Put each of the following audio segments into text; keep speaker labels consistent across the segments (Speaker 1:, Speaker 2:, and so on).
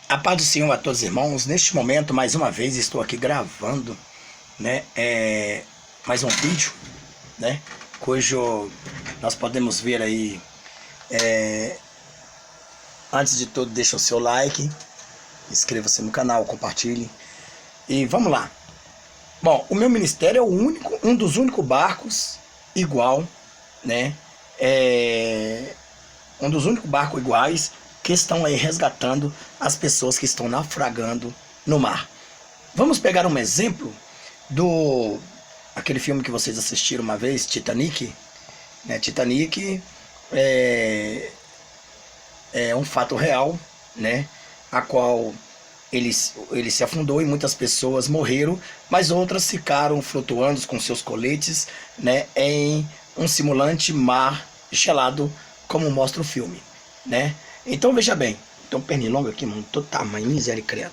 Speaker 1: A paz do Senhor a todos os irmãos. Neste momento, mais uma vez, estou aqui gravando, né, mais um vídeo, né, cujo nós podemos ver aí. Antes de tudo, deixa o seu like, inscreva-se no canal, compartilhe e vamos lá. Bom, o meu ministério é um dos únicos barcos igual, né, um dos únicos barcos iguais que estão aí resgatando as pessoas que estão naufragando no mar. Vamos pegar um exemplo do aquele filme que vocês assistiram uma vez, Titanic, né? Titanic é um fato real, né? A qual ele se afundou e muitas pessoas morreram, mas outras ficaram flutuando com seus coletes, né, em um simulante mar gelado, como mostra o filme, né? Então veja bem, tem um pernilongo aqui, mano, todo tamanho, misericórdia.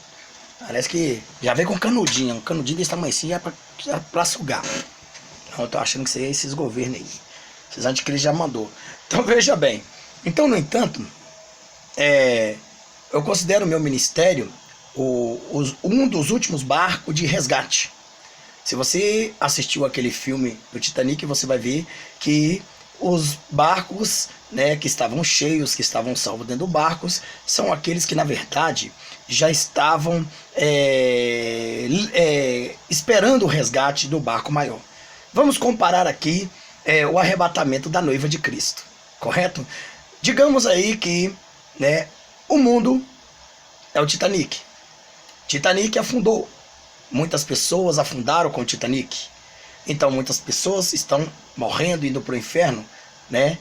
Speaker 1: Parece que já vem com um canudinho desse tamanho assim, é pra sugar. Então eu tô achando que isso aí é esses governos aí, esses anticristos já mandou. Então veja bem, então no entanto, eu considero o meu ministério um dos últimos barcos de resgate. Se você assistiu aquele filme do Titanic, você vai ver que os barcos, né, que estavam cheios, que estavam salvos dentro dos barcos, são aqueles que na verdade já estavam esperando o resgate do barco maior. Vamos comparar aqui o arrebatamento da noiva de Cristo, correto? Digamos aí que, né, o mundo é o Titanic. Titanic afundou. Muitas pessoas afundaram com o Titanic. Então muitas pessoas estão morrendo, indo para o inferno, né?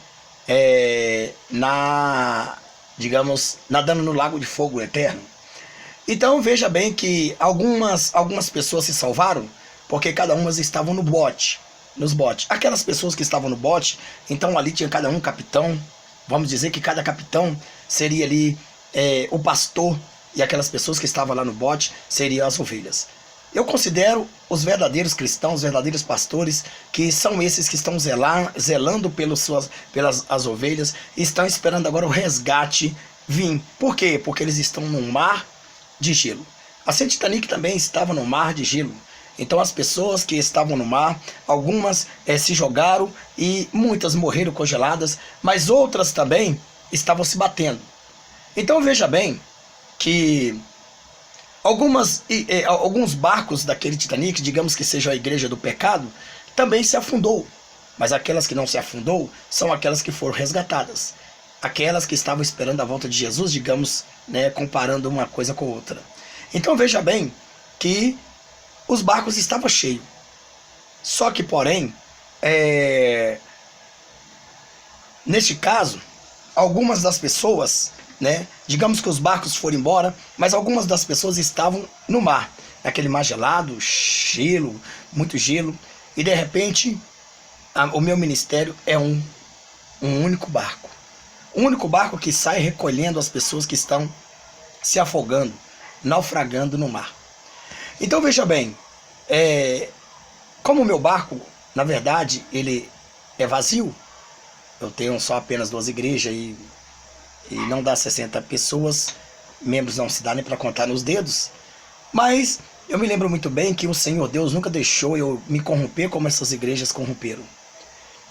Speaker 1: Digamos, nadando no lago de fogo eterno. Então veja bem que algumas pessoas se salvaram porque cada uma estavam no bote, nos botes. Aquelas pessoas que estavam no bote, então ali tinha cada um capitão. Vamos dizer que cada capitão seria ali o pastor, e aquelas pessoas que estavam lá no bote seriam as ovelhas. Eu considero os verdadeiros cristãos, os verdadeiros pastores, que são esses que estão zelando pelas as ovelhas, e estão esperando agora o resgate vir. Por quê? Porque eles estão num mar de gelo. A Titanic também estava no mar de gelo. Então as pessoas que estavam no mar, algumas se jogaram e muitas morreram congeladas, mas outras também estavam se batendo. Então veja bem que alguns barcos daquele Titanic, digamos que seja a igreja do pecado, também se afundou. Mas aquelas que não se afundou são aquelas que foram resgatadas. Aquelas que estavam esperando a volta de Jesus, digamos, né, comparando uma coisa com outra. Então veja bem que os barcos estavam cheios. Só que, porém, neste caso, algumas das pessoas, né, digamos que os barcos foram embora, mas algumas das pessoas estavam no mar, naquele mar gelado, gelo, muito gelo, e de repente o meu ministério é um único barco. Um único barco que sai recolhendo as pessoas que estão se afogando, naufragando no mar. Então veja bem, como o meu barco, na verdade, ele é vazio, eu tenho só apenas 2 igrejas e não dá 60 pessoas, membros não se dá nem para contar nos dedos, mas eu me lembro muito bem que o Senhor Deus nunca deixou eu me corromper como essas igrejas corromperam.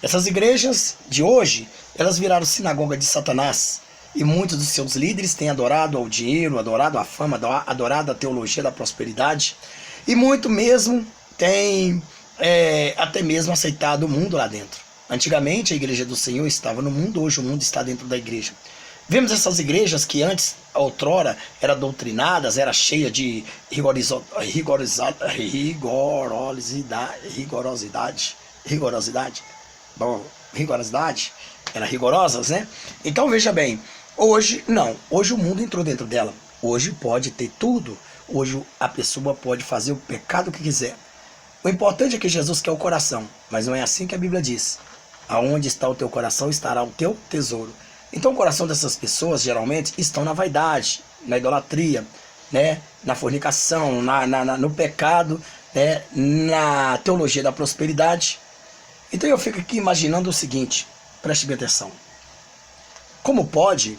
Speaker 1: Essas igrejas de hoje, elas viraram sinagoga de Satanás, e muitos dos seus líderes têm adorado ao dinheiro, adorado a fama, adorado a teologia da prosperidade, e muito mesmo têm até mesmo aceitado o mundo lá dentro. Antigamente a igreja do Senhor estava no mundo, hoje o mundo está dentro da igreja. Vemos essas igrejas que antes, outrora, eram doutrinadas, era cheia de rigorosidade, eram rigorosas, né? Então veja bem, hoje não, hoje o mundo entrou dentro dela, hoje pode ter tudo, hoje a pessoa pode fazer o pecado que quiser. O importante é que Jesus quer o coração, mas não é assim que a Bíblia diz. Aonde está o teu coração, estará o teu tesouro. Então o coração dessas pessoas geralmente estão na vaidade, na idolatria, né, na fornicação, no pecado, né, na teologia da prosperidade. Então eu fico aqui imaginando o seguinte, preste bem atenção. Como pode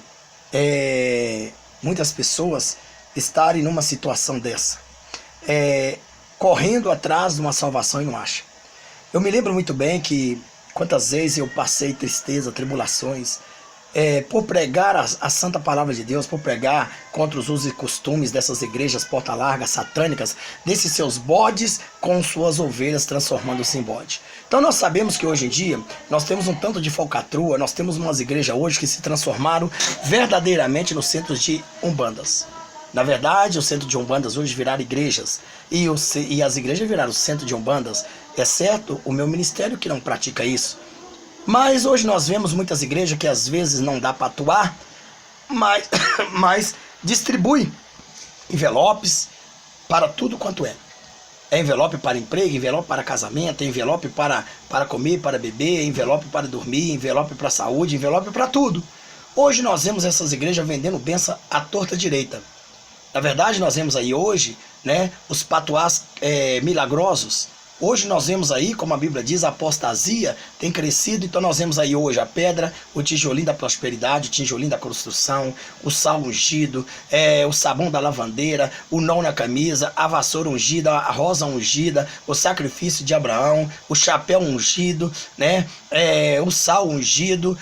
Speaker 1: muitas pessoas estarem numa situação dessa, correndo atrás de uma salvação e não acha. Eu me lembro muito bem que quantas vezes eu passei tristeza, tribulações, por pregar a santa palavra de Deus, por pregar contra os usos e costumes dessas igrejas porta-largas, satânicas, desses seus bodes com suas ovelhas transformando-se em bode. Então nós sabemos que hoje em dia nós temos um tanto de falcatrua, nós temos umas igrejas hoje que se transformaram verdadeiramente nos centros de umbandas. Na verdade, o centro de umbandas hoje viraram igrejas, e as igrejas viraram o centro de umbandas, exceto o meu ministério que não pratica isso. Mas hoje nós vemos muitas igrejas que às vezes não dá para atuar, mas distribui envelopes para tudo quanto é. É envelope para emprego, envelope para casamento, envelope para comer, para beber, envelope para dormir, envelope para saúde, envelope para tudo. Hoje nós vemos essas igrejas vendendo bênção à torta direita. Na verdade, nós vemos aí hoje, né, os patuás milagrosos. Hoje nós vemos aí, como a Bíblia diz, a apostasia tem crescido, então nós vemos aí hoje a pedra, o tijolinho da prosperidade, o tijolinho da construção, o sal ungido, o sabão da lavandeira, o nó na camisa, a vassoura ungida, a rosa ungida, o sacrifício de Abraão, o chapéu ungido, né? O sal ungido,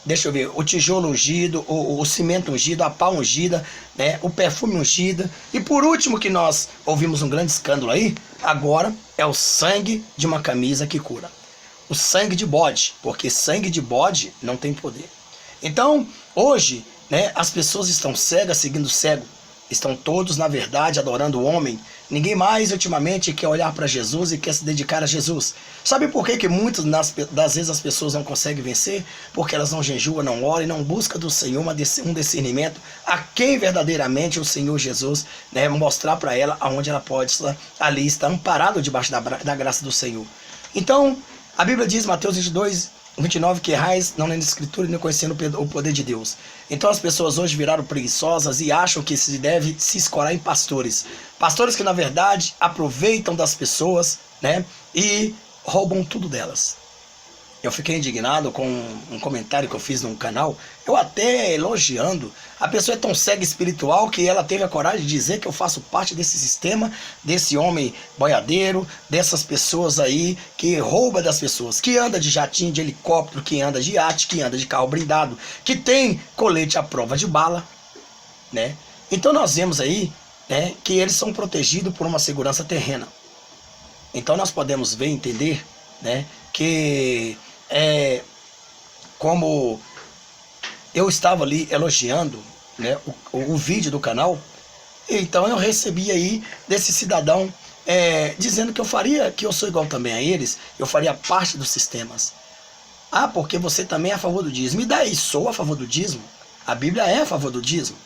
Speaker 1: deixa eu ver, o tijolo ungido, o cimento ungido, a pá ungida, né, o perfume ungido. E por último, que nós ouvimos um grande escândalo aí, agora é o sangue de uma camisa que cura. O sangue de bode, porque sangue de bode não tem poder. Então, hoje, né, as pessoas estão cegas seguindo cego. Estão todos, na verdade, adorando o homem. Ninguém mais, ultimamente, quer olhar para Jesus e quer se dedicar a Jesus. Sabe por que muitas das vezes as pessoas não conseguem vencer? Porque elas não jejuam, não oram e não buscam do Senhor um discernimento a quem verdadeiramente o Senhor Jesus, né, mostrar para ela aonde ela pode ali estar amparado debaixo da graça do Senhor. Então, a Bíblia diz, Mateus 29, que errais não lendo a Escritura e não conhecendo o poder de Deus. Então as pessoas hoje viraram preguiçosas e acham que se deve se escorar em pastores. Pastores que na verdade aproveitam das pessoas, né, e roubam tudo delas. Eu fiquei indignado com um comentário que eu fiz num canal, eu até elogiando. A pessoa é tão cega espiritual que ela teve a coragem de dizer que eu faço parte desse sistema, desse homem boiadeiro, dessas pessoas aí que rouba das pessoas, que anda de jatinho, de helicóptero, que anda de iate, que anda de carro blindado, que tem colete à prova de bala, né? Então nós vemos aí, né, que eles são protegidos por uma segurança terrena. Então nós podemos ver e entender, né, que como eu estava ali elogiando, né, o vídeo do canal, então eu recebi aí desse cidadão dizendo que eu sou igual também a eles, eu faria parte dos sistemas. Ah, porque você também é a favor do dízimo. E daí, sou a favor do dízimo. A Bíblia é a favor do dízimo.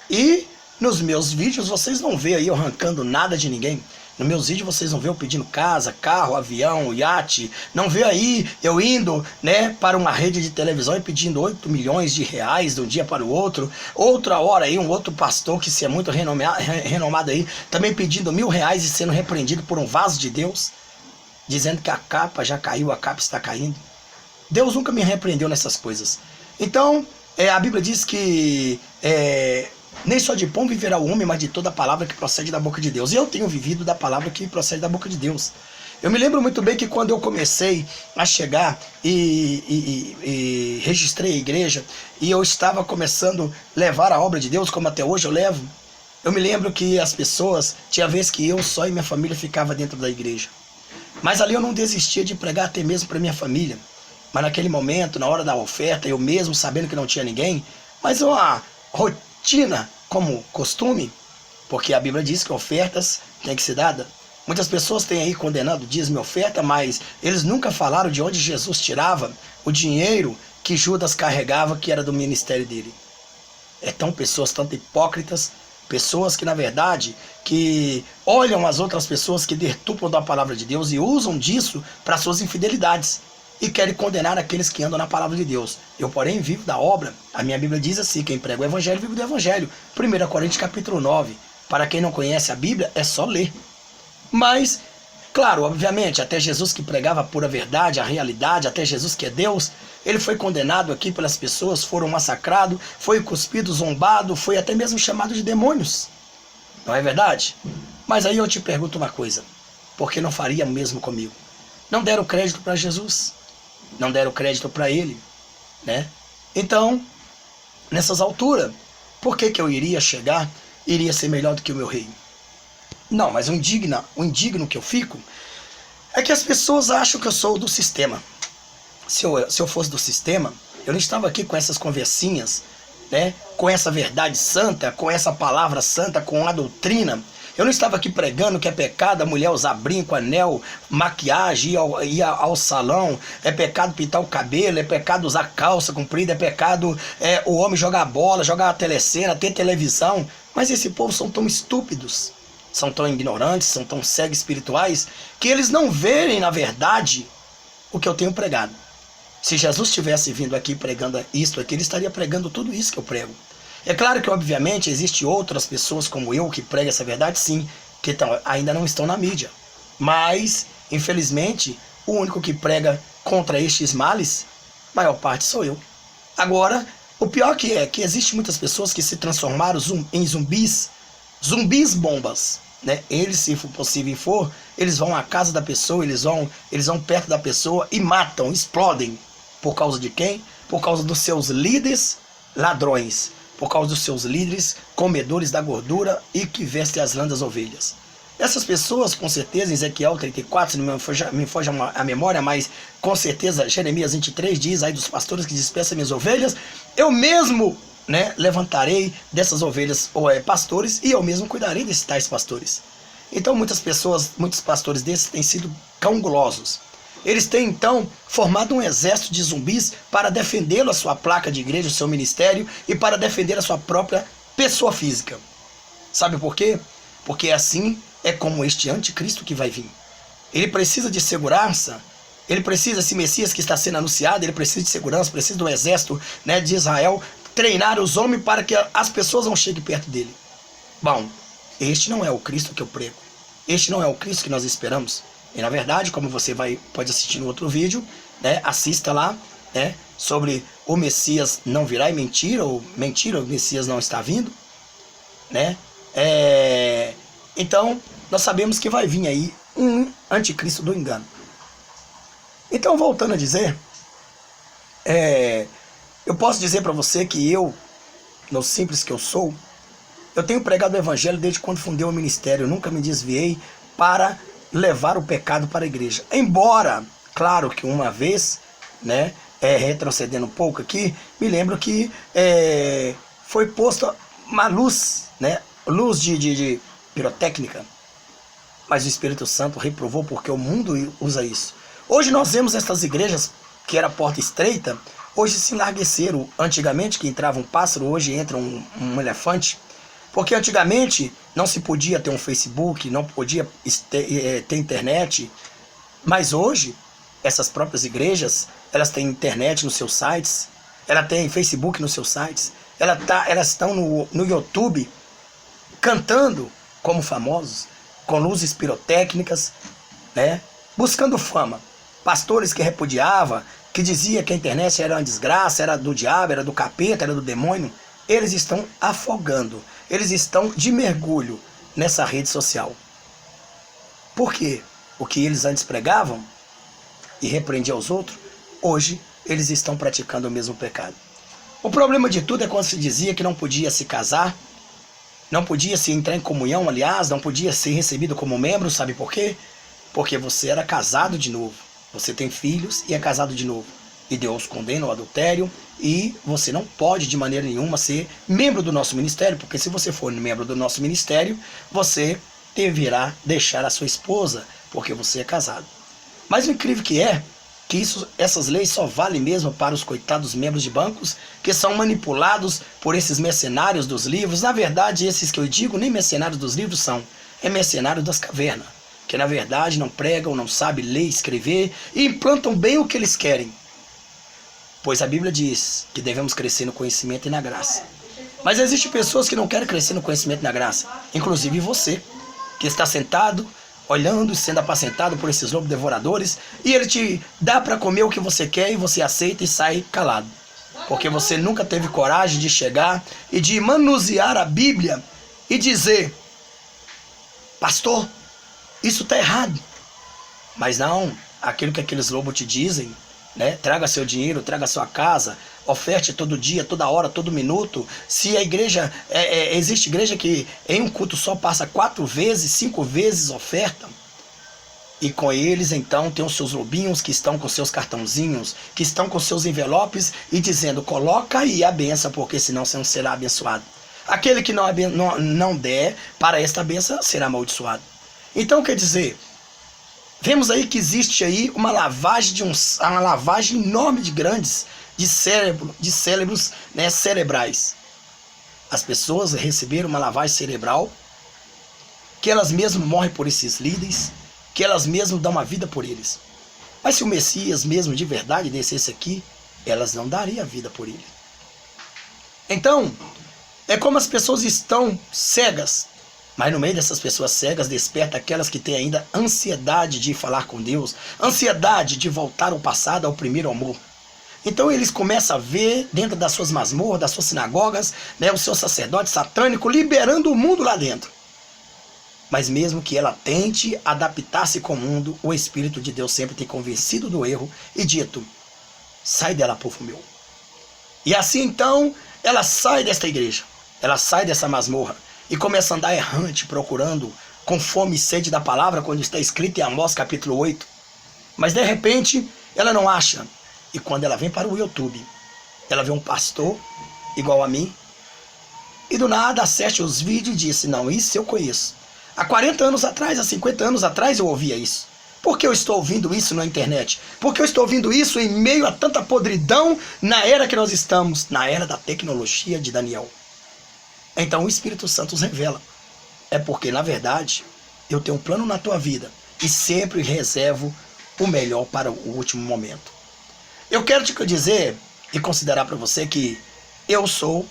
Speaker 1: E nos meus vídeos vocês não vê aí eu arrancando nada de ninguém. Nos meus vídeos vocês não vê eu pedindo casa, carro, avião, iate. Não vê aí eu indo, né, para uma rede de televisão e pedindo 8 milhões de reais de um dia para o outro. Outra hora aí um outro pastor que se é muito renomado aí, também pedindo R$1.000 e sendo repreendido por um vaso de Deus, dizendo que a capa já caiu, a capa está caindo. Deus nunca me repreendeu nessas coisas. Então, a Bíblia diz que nem só de pão viverá o homem, mas de toda a palavra que procede da boca de Deus. E eu tenho vivido da palavra que procede da boca de Deus. Eu me lembro muito bem que quando eu comecei a chegar e registrei a igreja, e eu estava começando a levar a obra de Deus, como até hoje eu levo, eu me lembro que as pessoas, tinha vez que eu só e minha família ficava dentro da igreja. Mas ali eu não desistia de pregar até mesmo para minha família. Mas naquele momento, na hora da oferta, eu mesmo sabendo que não tinha ninguém, mas uma rotina como costume, porque a Bíblia diz que ofertas têm que ser dadas. Muitas pessoas têm aí condenado dízimo e oferta, mas eles nunca falaram de onde Jesus tirava o dinheiro que Judas carregava, que era do ministério dele. Pessoas tanto hipócritas, pessoas que na verdade que olham as outras pessoas que deturpam da palavra de Deus e usam disso para suas infidelidades. E querem condenar aqueles que andam na palavra de Deus. Eu, porém, vivo da obra. A minha Bíblia diz assim, quem prega o Evangelho, vive do Evangelho. 1 Coríntios capítulo 9. Para quem não conhece a Bíblia, é só ler. Mas, claro, obviamente, até Jesus que pregava a pura verdade, a realidade, até Jesus que é Deus, Ele foi condenado aqui pelas pessoas, foram massacrados, foi cuspido, zombado, foi até mesmo chamado de demônios. Não é verdade? Mas aí eu te pergunto uma coisa. Por que não faria o mesmo comigo? Não deram crédito para Jesus. Não deram crédito para ele, né? Então, nessas alturas, por que eu iria chegar, iria ser melhor do que o meu rei? Não, mas o indigno que eu fico é que as pessoas acham que eu sou do sistema. Se eu fosse do sistema, eu não estava aqui com essas conversinhas, né? Com essa verdade santa, com essa palavra santa, com a doutrina. Eu não estava aqui pregando que é pecado a mulher usar brinco, anel, maquiagem, ir ao salão, é pecado pintar o cabelo, é pecado usar calça comprida, é pecado o homem jogar bola, jogar telecena, ter televisão. Mas esse povo são tão estúpidos, são tão ignorantes, são tão cegos espirituais, que eles não verem, na verdade, o que eu tenho pregado. Se Jesus tivesse vindo aqui pregando isto aqui, ele estaria pregando tudo isso que eu prego. É claro que, obviamente, existem outras pessoas como eu que pregam essa verdade, sim, que ainda não estão na mídia. Mas, infelizmente, o único que prega contra estes males, maior parte sou eu. Agora, o pior que é que existem muitas pessoas que se transformaram em zumbis bombas, né? Eles, se for possível for, eles vão à casa da pessoa, eles vão perto da pessoa e matam, explodem. Por causa de quem? Por causa dos seus líderes ladrões. Por causa dos seus líderes comedores da gordura e que vestem as lãs das ovelhas. Essas pessoas, com certeza, em Ezequiel 34, se não me foge a memória, mas com certeza Jeremias 23 diz aí dos pastores que dispersam minhas ovelhas, eu mesmo, né, levantarei dessas ovelhas pastores e eu mesmo cuidarei desses tais pastores. Então muitos pastores desses têm sido cão gulosos. Eles têm, então, formado um exército de zumbis para defender a sua placa de igreja, o seu ministério, e para defender a sua própria pessoa física. Sabe por quê? Porque assim é como este anticristo que vai vir. Ele precisa de segurança, ele precisa, esse Messias que está sendo anunciado, ele precisa de segurança, precisa do exército, né, de Israel, treinar os homens para que as pessoas não cheguem perto dele. Bom, este não é o Cristo que eu prego. Este não é o Cristo que nós esperamos. E na verdade, como você pode assistir no outro vídeo, né, assista lá, né, sobre o Messias não virá e mentira, ou mentira, o Messias não está vindo, né? Então, nós sabemos que vai vir aí um anticristo do engano. Então, voltando a dizer, eu posso dizer para você que eu, no simples que eu sou, eu tenho pregado o evangelho desde quando fundei o ministério, eu nunca me desviei para levar o pecado para a igreja. Embora, claro que uma vez, né, retrocedendo um pouco aqui, me lembro que foi posta uma luz, né, luz de pirotécnica, mas o Espírito Santo reprovou porque o mundo usa isso. Hoje nós vemos estas igrejas que era porta estreita, hoje se enlargueceram. Antigamente que entrava um pássaro, hoje entra um elefante. Porque antigamente não se podia ter um Facebook, não podia ter internet, mas hoje essas próprias igrejas, elas têm internet nos seus sites, elas têm Facebook nos seus sites, elas estão no YouTube cantando como famosos, com luzes pirotécnicas, né, buscando fama. Pastores que repudiavam, que diziam que a internet era uma desgraça, era do diabo, era do capeta, era do demônio, eles estão afogando. Eles estão de mergulho nessa rede social. Por quê? O que eles antes pregavam e repreendiam aos outros, hoje eles estão praticando o mesmo pecado. O problema de tudo é quando se dizia que não podia se casar, não podia se entrar em comunhão, aliás, não podia ser recebido como membro, sabe por quê? Porque você era casado de novo. Você tem filhos e é casado de novo. E Deus condena o adultério e você não pode de maneira nenhuma ser membro do nosso ministério, porque se você for membro do nosso ministério, você deverá deixar a sua esposa, porque você é casado. Mas o incrível que é que essas leis só valem mesmo para os coitados membros de bancos que são manipulados por esses mercenários dos livros. Na verdade, esses que eu digo, nem mercenários dos livros são, é mercenários das cavernas, que na verdade não pregam, não sabem ler e escrever e implantam bem o que eles querem. Pois a Bíblia diz que devemos crescer no conhecimento e na graça. Mas existem pessoas que não querem crescer no conhecimento e na graça. Inclusive você, que está sentado olhando e sendo apacentado por esses lobos devoradores, e ele te dá para comer o que você quer e você aceita e sai calado. Porque você nunca teve coragem de chegar e de manusear a Bíblia e dizer: pastor, isso está errado. Mas não, aquilo que aqueles lobos te dizem, né? Traga seu dinheiro, traga sua casa, oferte todo dia, toda hora, todo minuto. Se a igreja, existe igreja que em um culto só passa 4 vezes, 5 vezes oferta. E com eles então tem os seus lobinhos que estão com seus cartãozinhos, que estão com seus envelopes e dizendo: coloca aí a benção, porque senão você não será abençoado. Aquele que não der para esta benção será amaldiçoado. Então quer dizer, vemos aí que existe aí uma lavagem enorme de grandes, de cérebros, né, cerebrais. As pessoas receberam uma lavagem cerebral, que elas mesmas morrem por esses líderes, que elas mesmas dão uma vida por eles. Mas se o Messias mesmo de verdade descesse aqui, elas não dariam a vida por ele. Então, é como as pessoas estão cegas, mas no meio dessas pessoas cegas desperta aquelas que têm ainda ansiedade de falar com Deus, ansiedade de voltar ao passado, ao primeiro amor. Então eles começam a ver dentro das suas masmorras, das suas sinagogas, né, o seu sacerdote satânico liberando o mundo lá dentro. Mas mesmo que ela tente adaptar-se com o mundo, o Espírito de Deus sempre tem convencido do erro e dito: sai dela, povo meu. E assim então, ela sai desta igreja, ela sai dessa masmorra e começa a andar errante, procurando, com fome e sede da palavra, quando está escrito em Amós capítulo 8. Mas de repente, ela não acha. E quando ela vem para o YouTube, ela vê um pastor igual a mim, e do nada acesse os vídeos e disse: não, isso eu conheço. Há 40 anos atrás, há 50 anos atrás eu ouvia isso. Por que eu estou ouvindo isso na internet? Porque eu estou ouvindo isso em meio a tanta podridão na era que nós estamos, na era da tecnologia de Daniel. Então o Espírito Santo os revela. É porque, na verdade, eu tenho um plano na tua vida e sempre reservo o melhor para o último momento. Eu quero te dizer e considerar para você que eu sou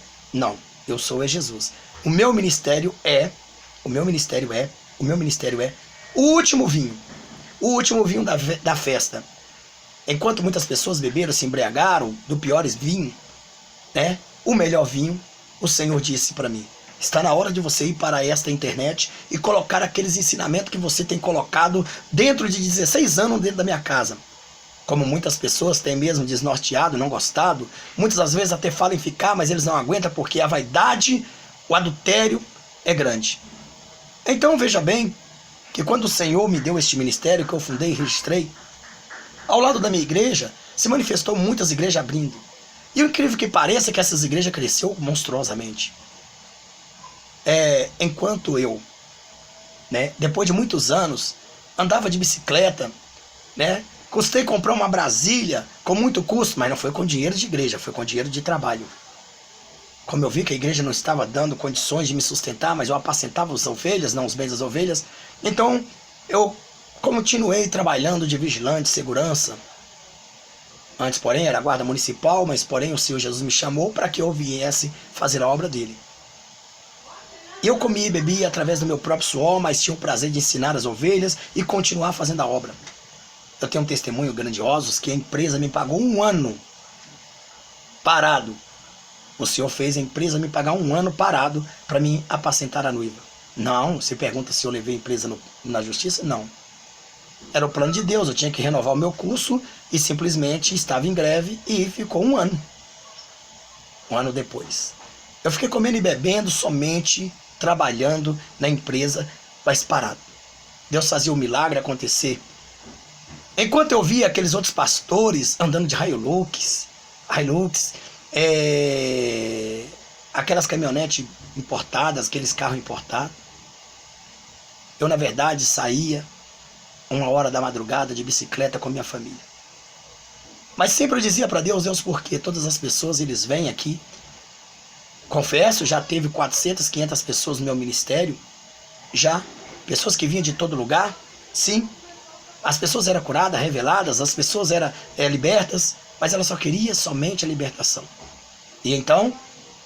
Speaker 1: Jesus. O meu ministério é o último vinho da festa. Enquanto muitas pessoas beberam, se embriagaram do piores vinho, né? O melhor vinho, o Senhor disse para mim: está na hora de você ir para esta internet e colocar aqueles ensinamentos que você tem colocado dentro de 16 anos dentro da minha casa. Como muitas pessoas têm mesmo desnorteado, não gostado, muitas das vezes até falam em ficar, mas eles não aguentam porque a vaidade, o adultério é grande. Então veja bem que quando o Senhor me deu este ministério que eu fundei e registrei, ao lado da minha igreja se manifestou muitas igrejas abrindo. E o incrível que pareça é que essas igrejas cresceu monstruosamente. Enquanto eu, né, depois de muitos anos, andava de bicicleta, né, custei comprar uma Brasília com muito custo, mas não foi com dinheiro de igreja, foi com dinheiro de trabalho. Como eu vi que a igreja não estava dando condições de me sustentar, mas eu apacentava as ovelhas, não os bens das ovelhas, então eu continuei trabalhando de vigilante, segurança. Antes, porém, era guarda municipal, mas porém o Senhor Jesus me chamou para que eu viesse fazer a obra dele. Eu comia e bebia através do meu próprio suor, mas tinha o prazer de ensinar as ovelhas e continuar fazendo a obra. Eu tenho um testemunho grandioso que a empresa me pagou 1 ano parado. O Senhor fez a empresa me pagar 1 ano parado para mim apacentar a noiva. Não, você pergunta se eu levei a empresa na justiça? Não. Era o plano de Deus, eu tinha que renovar o meu curso e simplesmente estava em greve e ficou 1 ano. 1 ano depois. Eu fiquei comendo e bebendo, somente trabalhando na empresa, mas parado. Deus fazia o milagre acontecer. Enquanto eu via aqueles outros pastores andando de Hilux, aquelas caminhonetes importadas, aqueles carros importados, eu na verdade saía 1h da madrugada de bicicleta com minha família. Mas sempre eu dizia para Deus, por quê? Todas as pessoas, eles vêm aqui. Confesso, já teve 400, 500 pessoas no meu ministério, já, pessoas que vinham de todo lugar, sim. As pessoas eram curadas, reveladas, as pessoas eram libertas, mas elas só queriam somente a libertação. E então,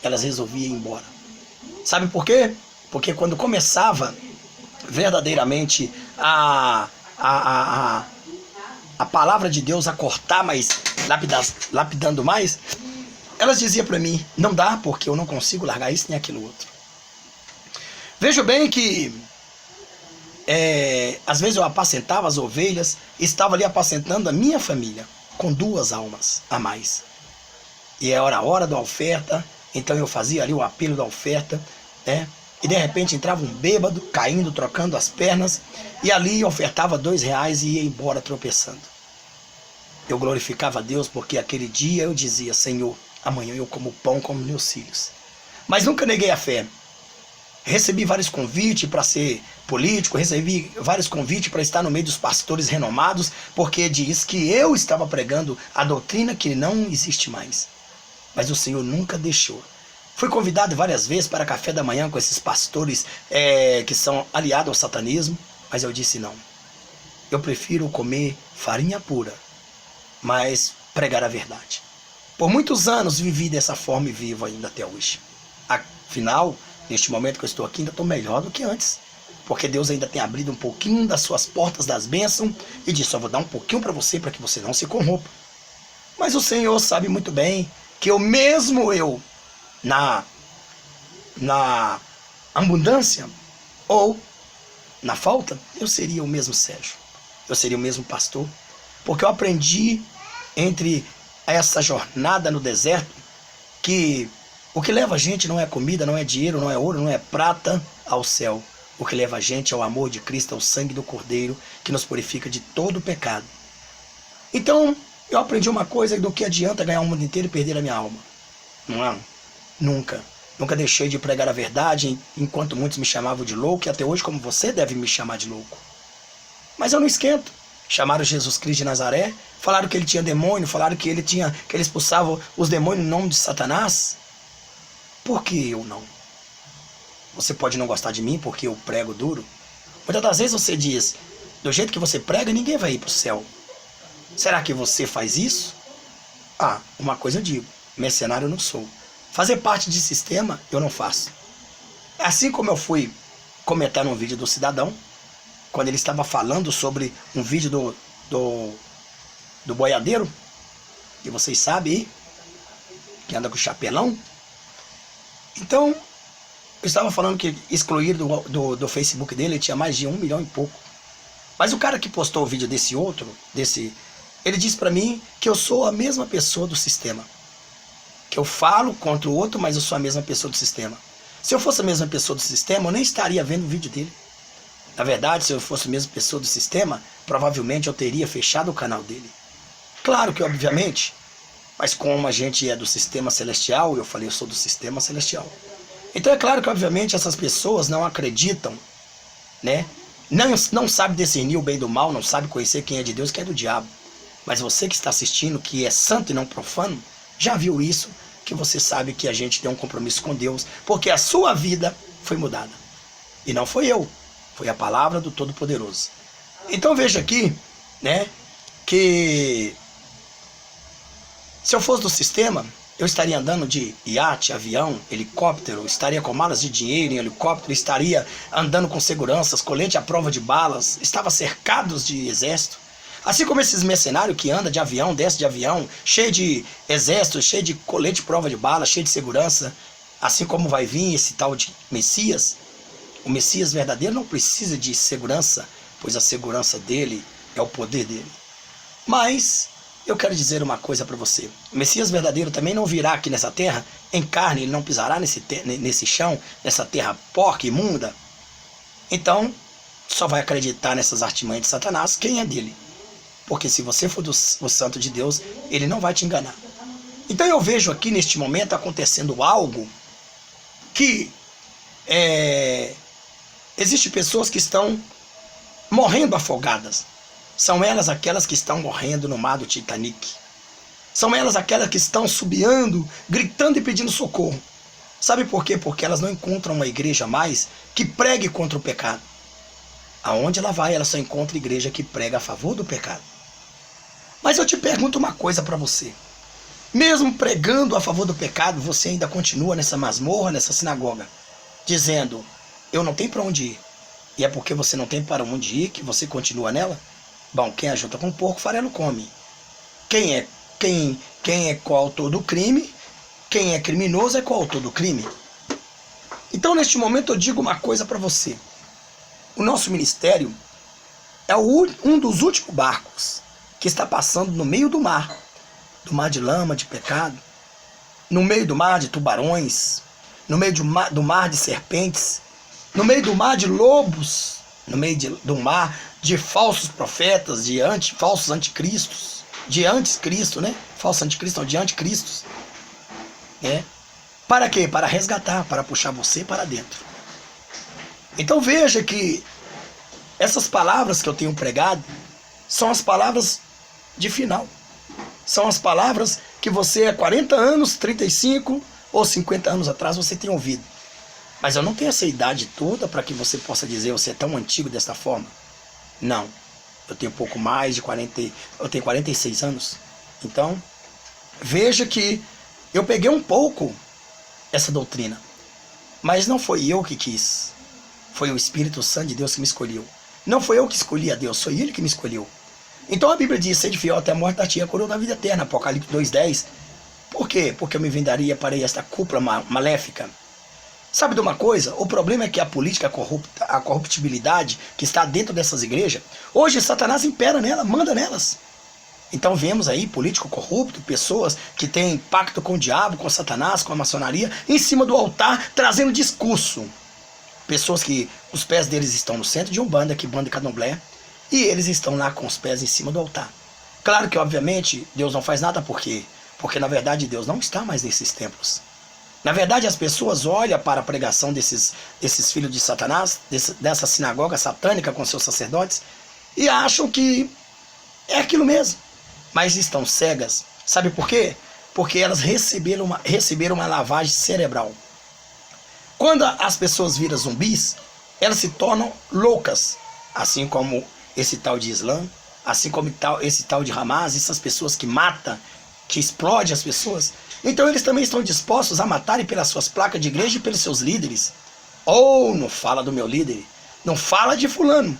Speaker 1: elas resolviam ir embora. Sabe por quê? Porque quando começava verdadeiramente a palavra de Deus a cortar mais, lapidando mais, elas diziam para mim, não dá porque eu não consigo largar isso nem aquilo outro. Vejo bem que às vezes eu apacentava as ovelhas, estava ali apacentando a minha família, com 2 almas a mais. E era a hora da oferta, então eu fazia ali o apelo da oferta, né? E de repente entrava um bêbado, caindo, trocando as pernas, e ali ofertava R$2 e ia embora tropeçando. Eu glorificava a Deus porque aquele dia eu dizia, Senhor, amanhã eu como pão como meus filhos. Mas nunca neguei a fé. Recebi vários convites para ser político, recebi vários convites para estar no meio dos pastores renomados, porque diz que eu estava pregando a doutrina que não existe mais. Mas o Senhor nunca deixou. Fui convidado várias vezes para café da manhã com esses pastores que são aliados ao satanismo, mas eu disse não. Eu prefiro comer farinha pura, mas pregar a verdade. Por muitos anos vivi dessa forma e vivo ainda até hoje. Afinal, neste momento que eu estou aqui, ainda estou melhor do que antes. Porque Deus ainda tem abrido um pouquinho das suas portas das bênçãos e disse, só vou dar um pouquinho para você que não se corrompa. Mas o Senhor sabe muito bem que mesmo eu, na abundância ou na falta, eu seria o mesmo Sérgio. Eu seria o mesmo pastor. Porque eu aprendi entre essa jornada no deserto que o que leva a gente não é comida, não é dinheiro, não é ouro, não é prata ao céu. O que leva a gente é o amor de Cristo, é o sangue do Cordeiro, que nos purifica de todo o pecado. Então, eu aprendi uma coisa, do que adianta ganhar o mundo inteiro e perder a minha alma. Não, nunca. Nunca deixei de pregar a verdade, enquanto muitos me chamavam de louco, e até hoje, como você deve me chamar de louco. Mas eu não esquento. Chamaram Jesus Cristo de Nazaré, falaram que ele tinha demônio, falaram que ele expulsava os demônios no nome de Satanás. Por que eu não? Você pode não gostar de mim porque eu prego duro. Muitas das vezes você diz, do jeito que você prega, ninguém vai ir para o céu. Será que você faz isso? Uma coisa eu digo, mercenário eu não sou. Fazer parte de sistema, eu não faço. Assim como eu fui comentar num vídeo do Cidadão, quando ele estava falando sobre um vídeo do boiadeiro, que vocês sabem aí, que anda com chapelão. Então, eu estava falando que excluíram do Facebook dele, ele tinha mais de 1 milhão e pouco. Mas o cara que postou o vídeo desse outro, ele disse para mim que eu sou a mesma pessoa do sistema. Que eu falo contra o outro, mas eu sou a mesma pessoa do sistema. Se eu fosse a mesma pessoa do sistema, eu nem estaria vendo o vídeo dele. Na verdade, se eu fosse a mesma pessoa do sistema, provavelmente eu teria fechado o canal dele. Claro que, obviamente, mas como a gente é do sistema celestial, eu falei, eu sou do sistema celestial. Então é claro que, obviamente, essas pessoas não acreditam, né? Não sabe discernir o bem do mal, não sabe conhecer quem é de Deus e quem é do diabo. Mas você que está assistindo, que é santo e não profano, já viu isso, que você sabe que a gente tem um compromisso com Deus, porque a sua vida foi mudada. E não foi eu, foi a palavra do Todo-Poderoso. Então veja aqui, né, que se eu fosse do sistema, eu estaria andando de iate, avião, helicóptero, estaria com malas de dinheiro em helicóptero, estaria andando com seguranças, colete à prova de balas, estava cercados de exército. Assim como esses mercenários que andam de avião, desce de avião, cheio de exército, cheio de colete à prova de balas, cheio de segurança. Assim como vai vir esse tal de Messias, o Messias verdadeiro não precisa de segurança, pois a segurança dele é o poder dele. Mas eu quero dizer uma coisa para você. O Messias verdadeiro também não virá aqui nessa terra em carne, ele não pisará nesse chão, nessa terra porca e imunda. Então, só vai acreditar nessas artimanhas de Satanás quem é dele. Porque se você for o santo de Deus, ele não vai te enganar. Então eu vejo aqui neste momento acontecendo algo que existem pessoas que estão morrendo afogadas. São elas aquelas que estão morrendo no mar do Titanic. São elas aquelas que estão subiando, gritando e pedindo socorro. Sabe por quê? Porque elas não encontram uma igreja mais que pregue contra o pecado. Aonde ela vai, ela só encontra igreja que prega a favor do pecado. Mas eu te pergunto uma coisa para você. Mesmo pregando a favor do pecado, você ainda continua nessa masmorra, nessa sinagoga, dizendo, eu não tenho para onde ir. E é porque você não tem para onde ir que você continua nela? Bom, quem ajunta com porco, farelo come. Quem é coautor do crime, quem é criminoso é coautor do crime. Então, neste momento, eu digo uma coisa para você. O nosso ministério é um dos últimos barcos que está passando no meio do mar de lama, de pecado, no meio do mar de tubarões, no meio do mar de serpentes, no meio do mar de lobos, no meio do mar de falsos profetas, de falsos anticristos, de anticristo, né? Falso anticristo, não, de anticristos. Para quê? Para resgatar, para puxar você para dentro. Então veja que essas palavras que eu tenho pregado são as palavras de final. São as palavras que você há 40 anos, 35 ou 50 anos atrás você tem ouvido. Mas eu não tenho essa idade toda para que você possa dizer você é tão antigo dessa forma. Não. Eu tenho pouco mais de 40, eu tenho 46 anos. Então, veja que eu peguei um pouco essa doutrina. Mas não foi eu que quis. Foi o Espírito Santo de Deus que me escolheu. Não foi eu que escolhi a Deus, foi Ele que me escolheu. Então a Bíblia diz, sede fiel até a morte, da tia coroa da vida eterna, Apocalipse 2:10. Por quê? Porque eu me vendaria para esta cúpula maléfica. Sabe de uma coisa? O problema é que a política corrupta, a corruptibilidade que está dentro dessas igrejas, hoje Satanás impera nela, manda nelas. Então vemos aí político corrupto, pessoas que têm pacto com o diabo, com Satanás, com a maçonaria, em cima do altar, trazendo discurso. Pessoas que os pés deles estão no centro de Umbanda, Quimbanda e Candomblé, e eles estão lá com os pés em cima do altar. Claro que, obviamente, Deus não faz nada por quê? Porque, na verdade, Deus não está mais nesses templos. Na verdade, as pessoas olham para a pregação desses filhos de Satanás, dessa sinagoga satânica com seus sacerdotes, e acham que é aquilo mesmo. Mas estão cegas. Sabe por quê? Porque elas receberam uma lavagem cerebral. Quando as pessoas viram zumbis, elas se tornam loucas. Assim como esse tal de Islã, assim como esse tal de Hamas, essas pessoas que matam, que explodem as pessoas. Então eles também estão dispostos a matarem pelas suas placas de igreja e pelos seus líderes. Ou não fala do meu líder, não fala de fulano.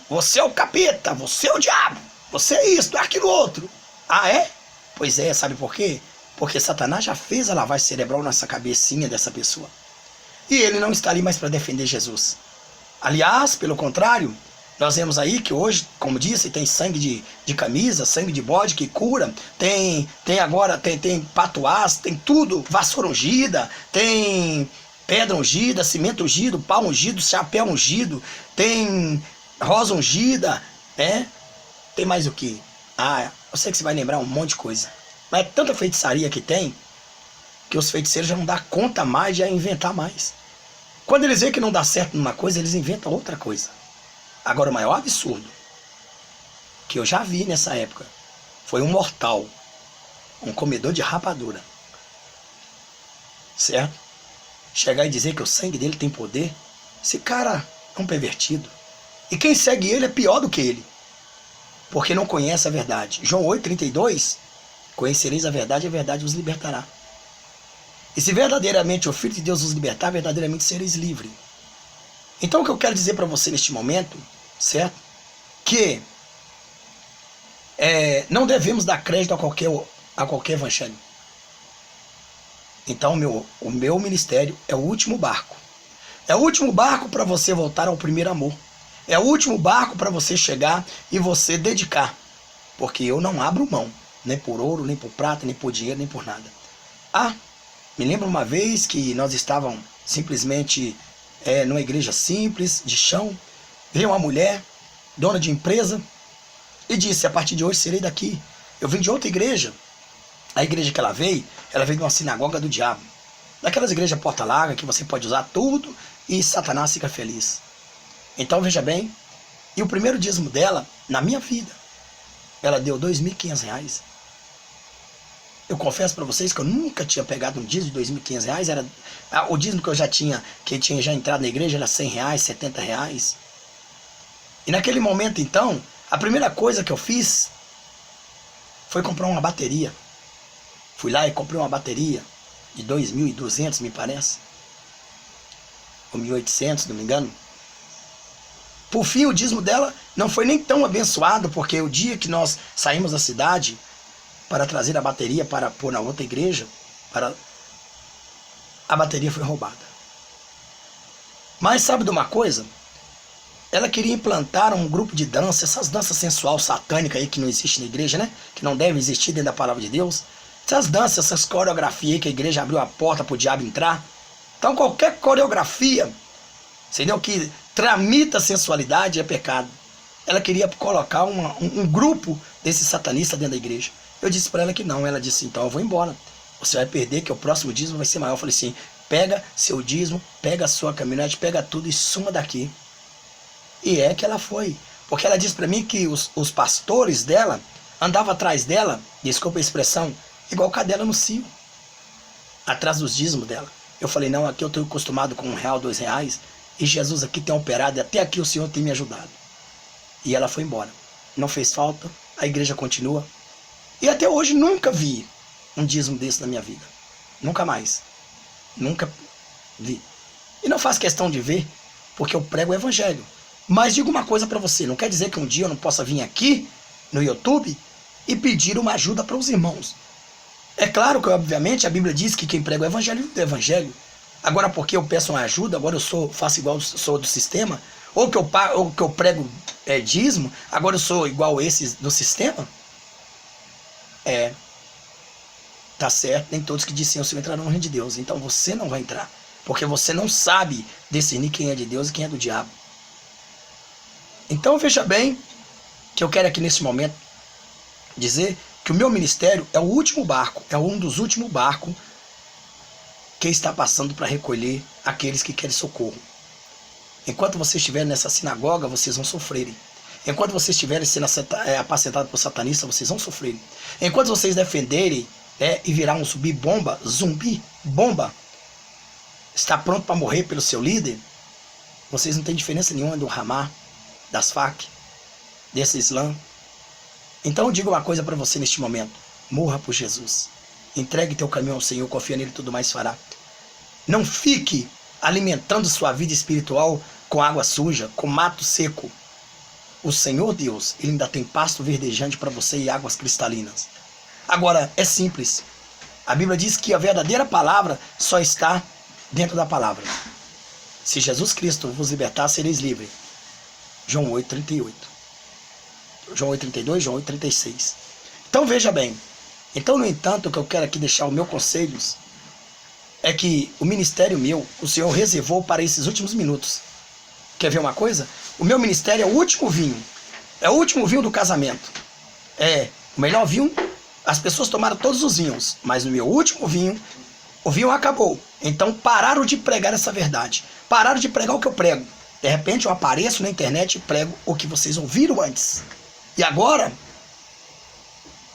Speaker 1: Você é o capeta, você é o diabo, você é isso, é aquilo outro. Ah, é? Pois é, sabe por quê? Porque Satanás já fez a lavagem cerebral nessa cabecinha dessa pessoa. E ele não está ali mais para defender Jesus. Aliás, pelo contrário, nós vemos aí que hoje, como disse, tem sangue de camisa, sangue de bode que cura, tem patuás, tem tudo, vassoura ungida, tem pedra ungida, cimento ungido, pau ungido, chapéu ungido, tem rosa ungida, né? Tem mais o que? Ah, eu sei que você vai lembrar um monte de coisa. Mas é tanta feitiçaria que tem, que os feiticeiros já não dão conta mais de inventar mais. Quando eles veem que não dá certo numa coisa, eles inventam outra coisa. Agora, o maior absurdo que eu já vi nessa época foi um mortal, um comedor de rapadura, certo? Chegar e dizer que o sangue dele tem poder, esse cara é um pervertido. E quem segue ele é pior do que ele, porque não conhece a verdade. João 8,32, conhecereis a verdade vos libertará. E se verdadeiramente o Filho de Deus os libertar, verdadeiramente sereis livres. Então o que eu quero dizer para você neste momento, certo? Que não devemos dar crédito a qualquer evangelho. Então o meu ministério é o último barco. É o último barco para você voltar ao primeiro amor. É o último barco para você chegar e você dedicar. Porque eu não abro mão, nem por ouro, nem por prata, nem por dinheiro, nem por nada. Ah, me lembro uma vez que nós estávamos simplesmente numa igreja simples, de chão. Veio uma mulher, dona de empresa, e disse, a partir de hoje serei daqui. Eu vim de outra igreja. A igreja que ela veio de uma sinagoga do diabo. Daquelas igrejas porta larga que você pode usar tudo e Satanás fica feliz. Então veja bem, e o primeiro dízimo dela, na minha vida, ela deu R$2.500. Eu confesso para vocês que eu nunca tinha pegado um dízimo de R$2.500. O dízimo que eu já tinha, que tinha já entrado na igreja, era R$100, R$70. E naquele momento, então, a primeira coisa que eu fiz foi comprar uma bateria. Fui lá e comprei uma bateria de 2.200, me parece. Ou 1.800, se não me engano. Por fim, o dízimo dela não foi nem tão abençoado, porque o dia que nós saímos da cidade para trazer a bateria para pôr na outra igreja, a bateria foi roubada. Mas sabe de uma coisa? Ela queria implantar um grupo de dança, essas danças sensual satânicas aí que não existe na igreja, né? Que não devem existir dentro da palavra de Deus. Essas danças, essas coreografias aí que a igreja abriu a porta para o diabo entrar. Então qualquer coreografia, entendeu? Que tramita sensualidade é pecado. Ela queria colocar um grupo desses satanistas dentro da igreja. Eu disse para ela que não. Ela disse, então eu vou embora. Você vai perder, que o próximo dízimo vai ser maior. Eu falei assim, pega seu dízimo, pega a sua caminhonete, pega tudo e suma daqui. E é que ela foi. Porque ela disse para mim que os pastores dela andavam atrás dela, desculpa a expressão, igual cadela no cio, atrás dos dízimos dela. Eu falei, não, aqui eu estou acostumado com R$1, R$2, e Jesus aqui tem operado, e até aqui o Senhor tem me ajudado. E ela foi embora. Não fez falta, a igreja continua. E até hoje nunca vi um dízimo desse na minha vida. Nunca mais. Nunca vi. E não faço questão de ver, porque eu prego o evangelho. Mas digo uma coisa para você, não quer dizer que um dia eu não possa vir aqui no YouTube e pedir uma ajuda para os irmãos. É claro que, obviamente, a Bíblia diz que quem prega o evangelho vive do evangelho. Agora, porque eu peço uma ajuda, agora eu faço igual, sou do sistema, ou que eu prego dízimo, agora eu sou igual esses do sistema? Tá certo, nem todos que dizem o Senhor entrarão no reino de Deus. Então você não vai entrar, porque você não sabe discernir quem é de Deus e quem é do diabo. Então veja bem que eu quero aqui nesse momento dizer que o meu ministério é o último barco, é um dos últimos barcos que está passando para recolher aqueles que querem socorro. Enquanto vocês estiverem nessa sinagoga, vocês vão sofrerem. Enquanto vocês estiverem sendo apacentados por satanistas, vocês vão sofrerem. Enquanto vocês defenderem e virar um zumbi bomba, está pronto para morrer pelo seu líder, vocês não têm diferença nenhuma do Hamas, das FARC, desse Islã. Então eu digo uma coisa para você neste momento: morra por Jesus, entregue teu caminho ao Senhor, confia nele, tudo mais fará. Não fique alimentando sua vida espiritual com água suja, com mato seco. O Senhor Deus, ele ainda tem pasto verdejante para você e águas cristalinas. Agora, é simples. A Bíblia diz que a verdadeira palavra só está dentro da palavra. Se Jesus Cristo vos libertar, sereis livres. João 8,38. João 8,32, João 8,36. Então veja bem. Então, no entanto, o que eu quero aqui deixar o meu conselho é que o ministério meu, o Senhor reservou para esses últimos minutos. Quer ver uma coisa? O meu ministério é o último vinho. É o último vinho do casamento. É o melhor vinho. As pessoas tomaram todos os vinhos, mas no meu último vinho, o vinho acabou. Então pararam de pregar essa verdade. Pararam de pregar o que eu prego. De repente eu apareço na internet e prego o que vocês ouviram antes. E agora,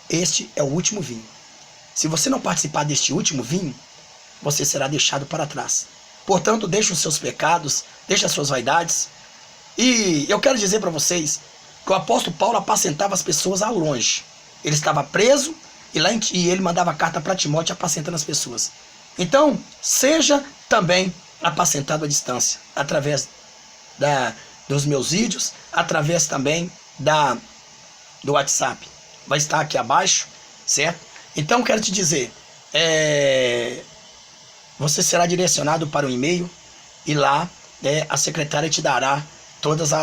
Speaker 1: este é o último vinho. Se você não participar deste último vinho, você será deixado para trás. Portanto, deixe os seus pecados, deixe as suas vaidades. E eu quero dizer para vocês que o apóstolo Paulo apacentava as pessoas ao longe. Ele estava preso e ele mandava carta para Timóteo apacentando as pessoas. Então, seja também apacentado à distância, através dos meus vídeos, através também do WhatsApp. Vai estar aqui abaixo, certo? Então, quero te dizer, você será direcionado para o e-mail e lá a secretária te dará todas